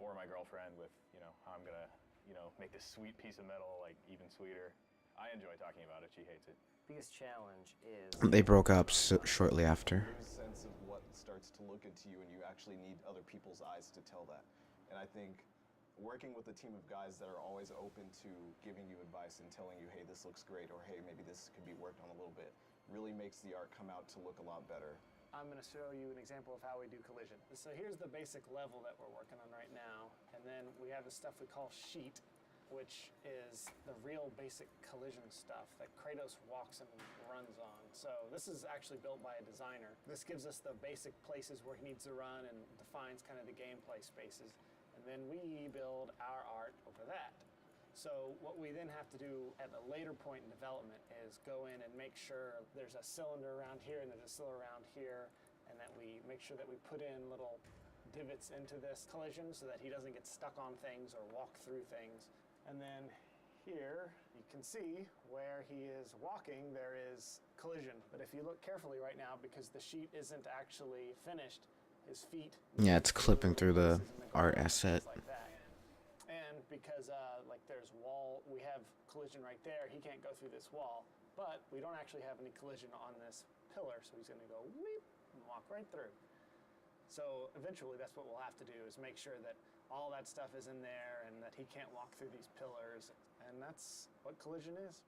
bore my girlfriend with, you know, how I'm gonna, you know, make this sweet piece of metal like even sweeter. I enjoy talking about it. She hates it. Biggest challenge is... They broke up shortly after. There's a sense of what starts to look into you, and you actually need other people's eyes to tell that. And I think working with a team of guys that are always open to giving you advice and telling you, hey, this looks great, or hey, maybe this could be worked on a little bit, really makes the art come out to look a lot better. I'm going to show you an example of how we do collision. So here's the basic level that we're working on right now, and then we have the stuff we call sheet, which is the real basic collision stuff that Kratos walks and runs on. So this is actually built by a designer. This gives us the basic places where he needs to run and defines kind of the gameplay spaces. And then we build our art over that. So what we then have to do at a later point in development is go in and make sure there's a cylinder around here and there's a cylinder around here, and that we make sure that we put in little divots into this collision so that he doesn't get stuck on things or walk through things. And then here, you can see where he is walking, there is collision. But if you look carefully right now, because the sheet isn't actually finished, his feet. Yeah, it's clipping through the art ground, asset. things like that. And because like there's we have collision right there, he can't go through this wall, but we don't actually have any collision on this pillar, so he's gonna go weep and walk right through. So eventually that's what we'll have to do, is make sure that all that stuff is in there and that he can't walk through these pillars, and that's what collision is.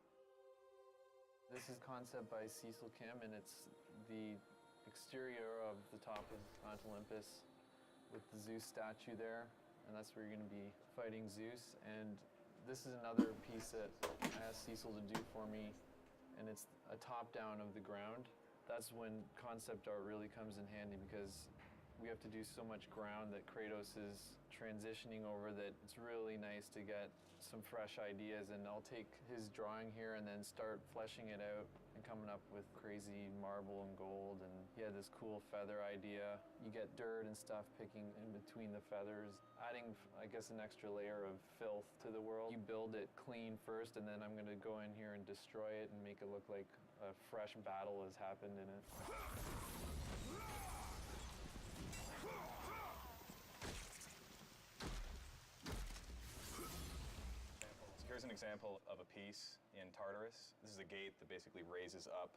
This is concept by Cecil Kim, and it's the exterior of the top of Mount Olympus with the Zeus statue there, and that's where you're going to be fighting Zeus. And this is another piece that I asked Cecil to do for me, and it's a top-down of the ground. That's when concept art really comes in handy, because we have to do so much ground that Kratos is transitioning over that it's really nice to get some fresh ideas, and I'll take his drawing here and then start fleshing it out and coming up with crazy marble and gold. And he had this cool feather idea. You get dirt and stuff picking in between the feathers, adding, I guess, an extra layer of filth to the world. You build it clean first, and then I'm going to go in here and destroy it and make it look like a fresh battle has happened in it. Here's an example of a piece in Tartarus. This is a gate that basically raises up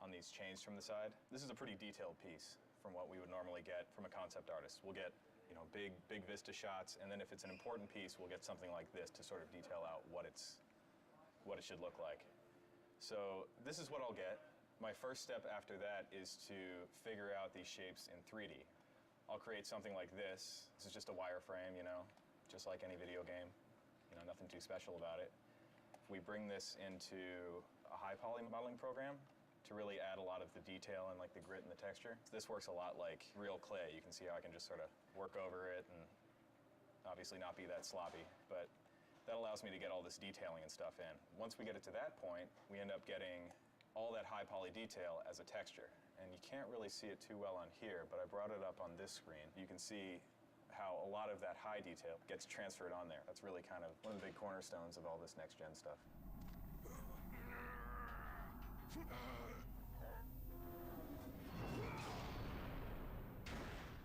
on these chains from the side. This is a pretty detailed piece from what we would normally get from a concept artist. We'll get, you know, big vista shots, and then if it's an important piece, we'll get something like this to sort of detail out what it should look like. So this is what I'll get. My first step after that is to figure out these shapes in 3D. I'll create something like this. This is just a wireframe, you know, just like any video game. You know, nothing too special about it. We bring this into a high poly modeling program to really add a lot of the detail and like the grit and the texture. This works a lot like real clay. You can see how I can just sort of work over it and obviously not be that sloppy, but that allows me to get all this detailing and stuff in. Once we get it to that point, we end up getting all that high poly detail as a texture. And you can't really see it too well on here, but I brought it up on this screen. You can see how a lot of that high detail gets transferred on there. That's really kind of one of the big cornerstones of all this next-gen stuff.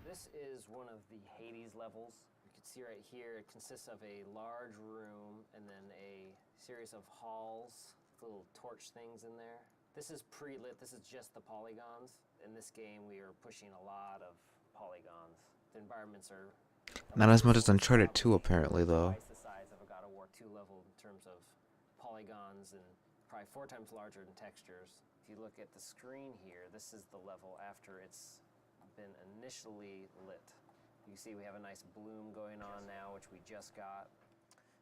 This is one of the Hades levels. You can see right here, it consists of a large room and then a series of halls, little torch things in there. This is pre-lit, this is just the polygons. In this game, we are pushing a lot of polygons. The environments are Not as much as Uncharted 2, apparently, though. twice the size of a God of War 2 level in terms of polygons, and probably 4 times larger in textures. If you look at the screen here, this is the level after it's been initially lit. You can see we have a nice bloom going on now, which we just got.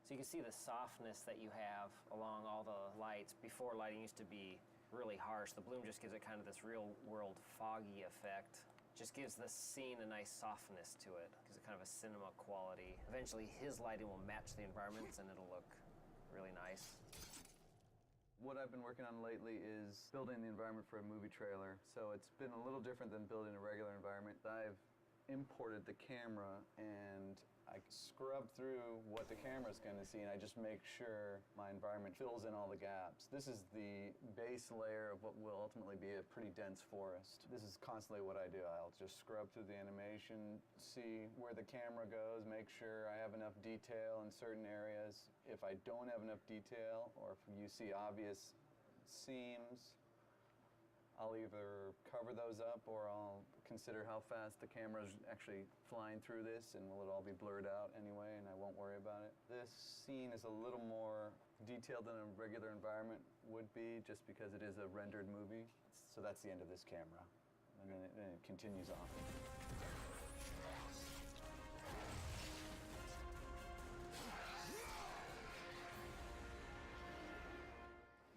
So you can see the softness that you have along all the lights. Before, lighting used to be really harsh. The bloom just gives it kind of this real world foggy effect. Just gives the scene a nice softness to it. Gives it kind of a cinema quality. Eventually his lighting will match the environments and it'll look really nice. What I've been working on lately is building the environment for a movie trailer. So it's been a little different than building a regular environment. I've imported the camera and I scrub through what the camera's going to see, and I just make sure my environment fills in all the gaps. This is the base layer of what will ultimately be a pretty dense forest. This is constantly what I do. I'll just scrub through the animation, see where the camera goes, make sure I have enough detail in certain areas. If I don't have enough detail, or if you see obvious seams, I'll either cover those up or I'll consider how fast the camera's actually flying through this, and will it all be blurred out anyway, and I won't worry about it. This scene is a little more detailed than a regular environment would be, just because it is a rendered movie. So that's the end of this camera, and then it continues on.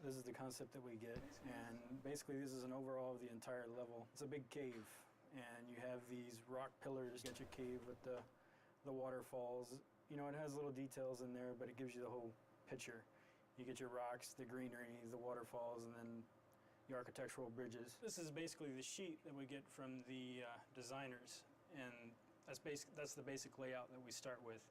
This is the concept that we get, and basically this is an overall of the entire level. It's a big cave, and you have these rock pillars. You got your cave with the waterfalls. You know, it has little details in there, but it gives you the whole picture. You get your rocks, the greenery, the waterfalls, and then the architectural bridges. This is basically the sheet that we get from the designers, and that's the basic layout that we start with.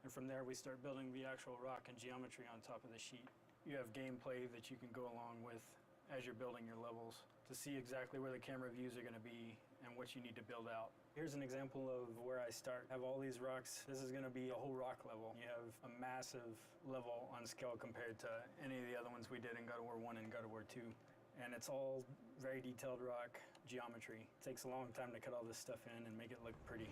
And from there we start building the actual rock and geometry on top of the sheet. You have gameplay that you can go along with as you're building your levels to see exactly where the camera views are going to be and what you need to build out. Here's an example of where I start. I have all these rocks. This is going to be a whole rock level. You have a massive level on scale compared to any of the other ones we did in God of War 1 and God of War 2. And it's all very detailed rock geometry. It takes a long time to cut all this stuff in and make it look pretty.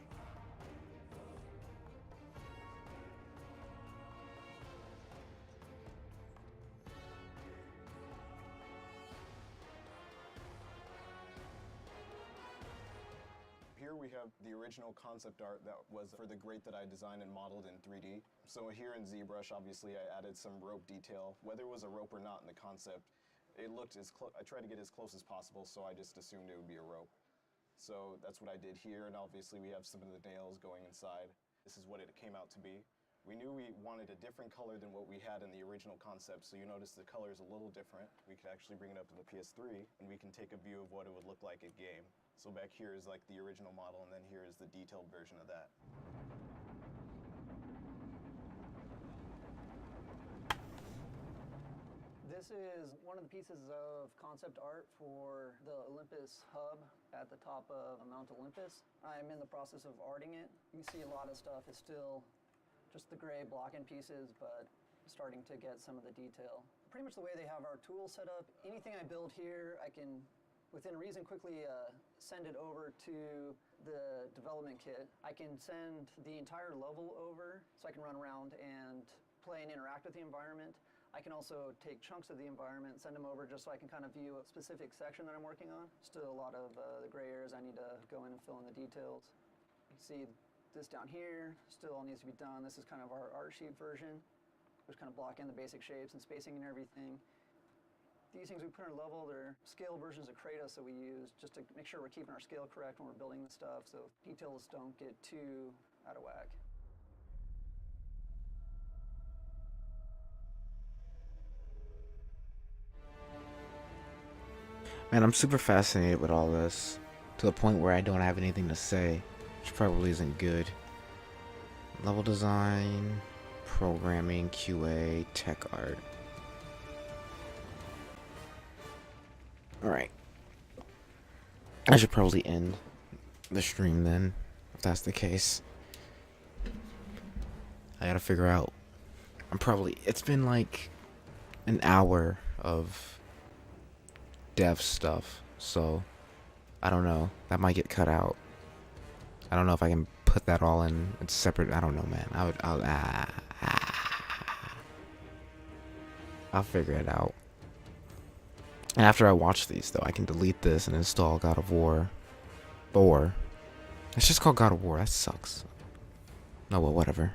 Here we have the original concept art that was for the grate that I designed and modeled in 3D. So here in ZBrush, obviously I added some rope detail. Whether it was a rope or not in the concept, it looked as close, I tried to get as close as possible, so I just assumed it would be a rope. So that's what I did here, and obviously we have some of the nails going inside. This is what it came out to be. We knew we wanted a different color than what we had in the original concept, so you notice the color is a little different. We could actually bring it up to the PS3, and we can take a view of what it would look like in game. So back here is like the original model, and then here is the detailed version of that. This is one of the pieces of concept art for the Olympus hub at the top of Mount Olympus. I'm in the process of arting it. You can see a lot of stuff is still just the gray block-in pieces, but starting to get some of the detail. Pretty much the way they have our tools set up, anything I build here, I can, within reason, quickly send it over to the development kit. I can send the entire level over so I can run around and play and interact with the environment. I can also take chunks of the environment, send them over just so I can kind of view a specific section that I'm working on. Still a lot of the gray areas I need to go in and fill in the details. You can see this down here still all needs to be done. This is kind of our art sheet version, which kind of block in the basic shapes and spacing and everything. These things we put in our level, they're scale versions of Kratos that we use just to make sure we're keeping our scale correct when we're building the stuff, so details don't get too out of whack. Man, I'm super fascinated with all this, to the point where I don't have anything to say, which probably isn't good. Level design, programming, QA, tech art. Alright. I should probably end the stream then, if that's the case. I gotta figure out. It's been like an hour of dev stuff, so I don't know. That might get cut out. I don't know if I can put that all in. It's separate. I don't know, man. I'll figure it out. And after I watch these, though, I can delete this and install God of War. Or it's just called God of War. That sucks. No, well, whatever.